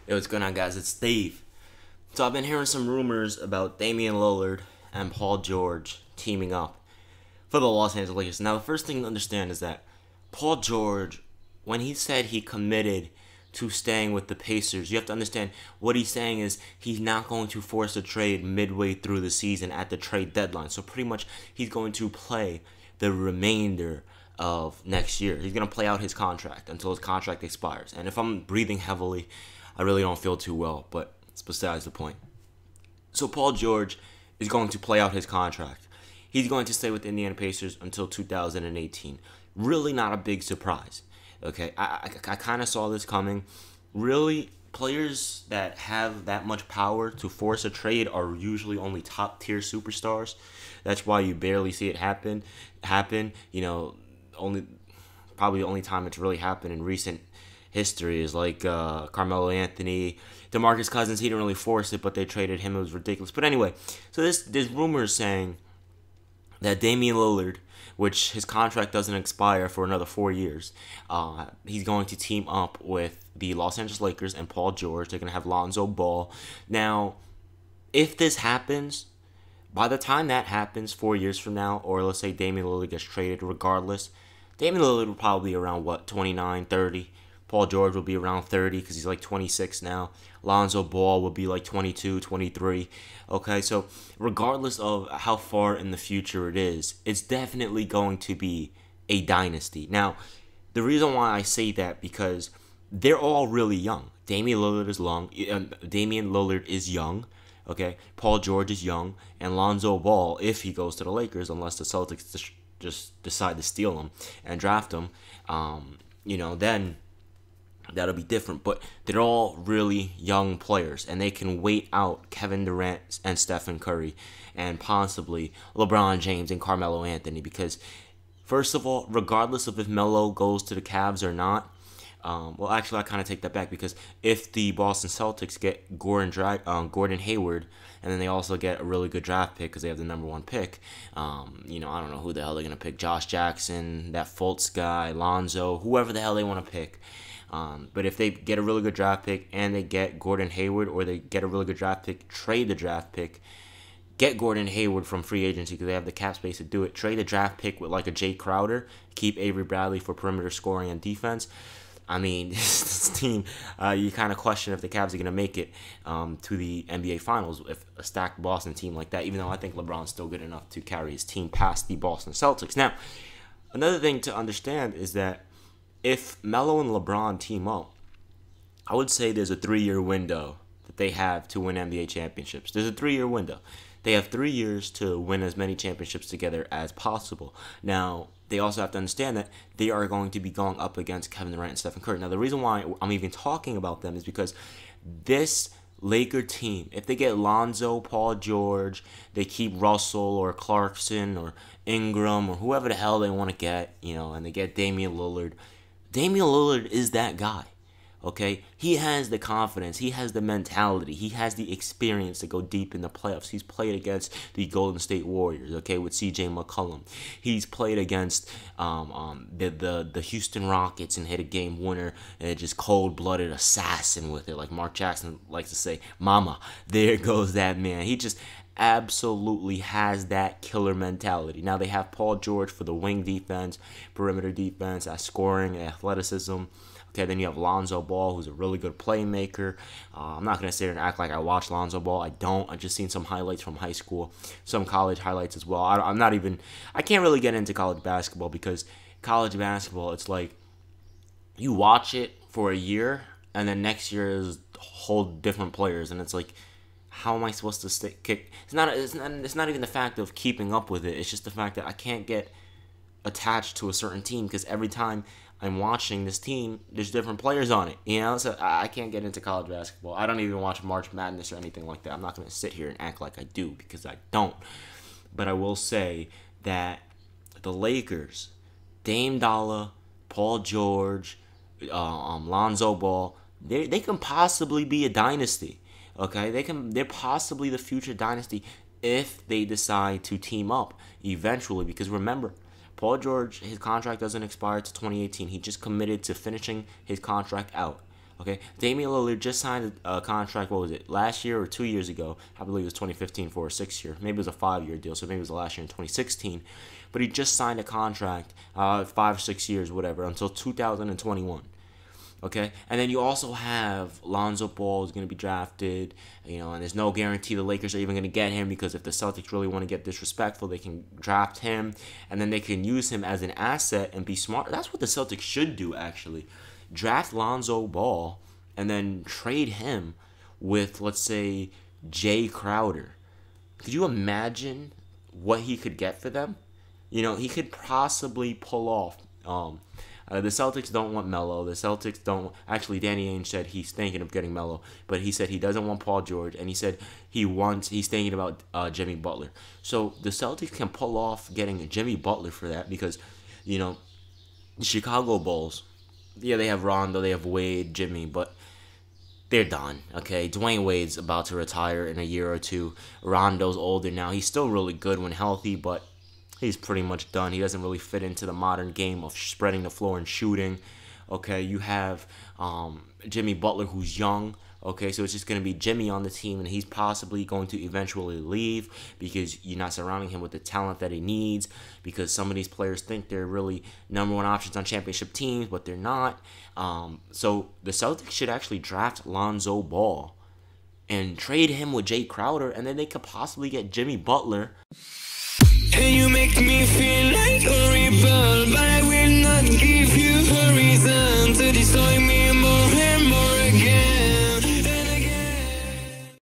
Yo, what's going on, guys? It's Steve. So I've been hearing some rumors about Damian Lillard and Paul George teaming up for the Los Angeles Lakers. Now, the first thing to understand is that Paul George, when he said he committed to staying with the Pacers, you have to understand what he's saying is he's not going to force a trade midway through the season at the trade deadline. So pretty much he's going to play the remainder of next year. He's going to play out his contract until his contract expires. And if I'm breathing heavily, I really don't feel too well, but it's besides the point. So Paul George is going to play out his contract. He's going to stay with the Indiana Pacers until 2018. Really not a big surprise. Okay, I kind of saw this coming. Really, players that have that much power to force a trade are usually only top-tier superstars. That's why you barely see it happen. You know, probably the only time it's really happened in recent history is like Carmelo Anthony, DeMarcus Cousins. He didn't really force it, but they traded him. It was ridiculous. But anyway, so there's rumors saying that Damian Lillard, which his contract doesn't expire for another 4 years, he's going to team up with the Los Angeles Lakers and Paul George. They're going to have Lonzo Ball. Now, if this happens, by the time that happens 4 years from now, or let's say Damian Lillard gets traded regardless, Damian Lillard will probably be around, 29, 30. Paul George will be around 30 because he's like 26 now. Lonzo Ball will be like 22, 23. Okay, so regardless of how far in the future it is, it's definitely going to be a dynasty. Now, the reason why I say that because they're all really young. Damian Lillard is young. Okay, Paul George is young, and Lonzo Ball, if he goes to the Lakers, unless the Celtics just decide to steal him and draft him, then that'll be different. But they're all really young players, and they can wait out Kevin Durant and Stephen Curry and possibly LeBron James and Carmelo Anthony because, first of all, regardless of if Melo goes to the Cavs or not, I kind of take that back because if the Boston Celtics get Gordon Hayward, and then they also get a really good draft pick because they have the number 1 pick, I don't know who the hell they're going to pick. Josh Jackson, that Fultz guy, Lonzo, whoever the hell they want to pick. But if they get a really good draft pick and they get Gordon Hayward, or they get a really good draft pick, trade the draft pick, get Gordon Hayward from free agency because they have the cap space to do it, trade the draft pick with like a Jay Crowder, keep Avery Bradley for perimeter scoring and defense. I mean, this team, you kind of question if the Cavs are going to make it to the NBA Finals if a stacked Boston team like that, even though I think LeBron's still good enough to carry his team past the Boston Celtics. Now, another thing to understand is that if Melo and LeBron team up, I would say there's a 3-year window that they have to win NBA championships. There's a 3-year window. They have 3 years to win as many championships together as possible. Now, they also have to understand that they are going to be going up against Kevin Durant and Stephen Curry. Now, the reason why I'm even talking about them is because this Laker team, if they get Lonzo, Paul George, they keep Russell or Clarkson or Ingram or whoever the hell they want to get, and they get Damian Lillard. Damian Lillard is that guy. Okay, he has the confidence, he has the mentality, he has the experience to go deep in the playoffs. He's played against the Golden State Warriors, okay, with C.J. McCollum. He's played against the Houston Rockets and hit a game winner, just cold-blooded assassin with it, like Mark Jackson likes to say, "Mama, there goes that man." He just absolutely has that killer mentality. Now they have Paul George for the wing defense, perimeter defense, scoring, athleticism. Okay, then you have Lonzo Ball, who's a really good playmaker. I'm not going to sit here and act like I watch Lonzo Ball. I don't. I've just seen some highlights from high school, some college highlights as well. I can't really get into college basketball because college basketball, it's like you watch it for a year, and then next year is whole different players, and it's like, how am I supposed to kick? It's not even the fact of keeping up with it. It's just the fact that I can't get attached to a certain team because every time I'm watching this team, there's different players on it, so I can't get into college basketball. I don't even watch March Madness or anything like that. I'm not going to sit here and act like I do because I don't. But I will say that the Lakers, Dame Dollar, Paul George, Lonzo Ball, they can possibly be a dynasty. Okay, they're possibly the future dynasty if they decide to team up eventually. Because remember, Paul George, his contract doesn't expire to 2018. He just committed to finishing his contract out. Okay, Damian Lillard just signed a contract, what was it, last year or 2 years ago? I believe it was 2015 for a 6-year. Maybe it was a 5-year deal, so maybe it was the last year in 2016. But he just signed a contract, 5 or 6 years, whatever, until 2021. Okay, and then you also have Lonzo Ball is going to be drafted, and there's no guarantee the Lakers are even going to get him, because if the Celtics really want to get disrespectful, they can draft him, and then they can use him as an asset and be smart. That's what the Celtics should do, actually. Draft Lonzo Ball and then trade him with, let's say, Jay Crowder. Could you imagine what he could get for them? He could possibly pull off. The Celtics don't want Melo. The Celtics don't. Actually, Danny Ainge said he's thinking of getting Melo, but he said he doesn't want Paul George, and he said he's thinking about Jimmy Butler. So the Celtics can pull off getting Jimmy Butler for that, because, the Chicago Bulls, yeah, they have Rondo, they have Wade, Jimmy, but they're done, okay? Dwyane Wade's about to retire in a year or two. Rondo's older now. He's still really good when healthy, but he's pretty much done. He doesn't really fit into the modern game of spreading the floor and shooting, okay? You have Jimmy Butler, who's young, okay? So it's just going to be Jimmy on the team, and he's possibly going to eventually leave because you're not surrounding him with the talent that he needs, because some of these players think they're really number one options on championship teams, but they're not. So the Celtics should actually draft Lonzo Ball and trade him with Jay Crowder, and then they could possibly get Jimmy Butler. And you make me feel like a rebel, but I will not give you a reason to destroy me.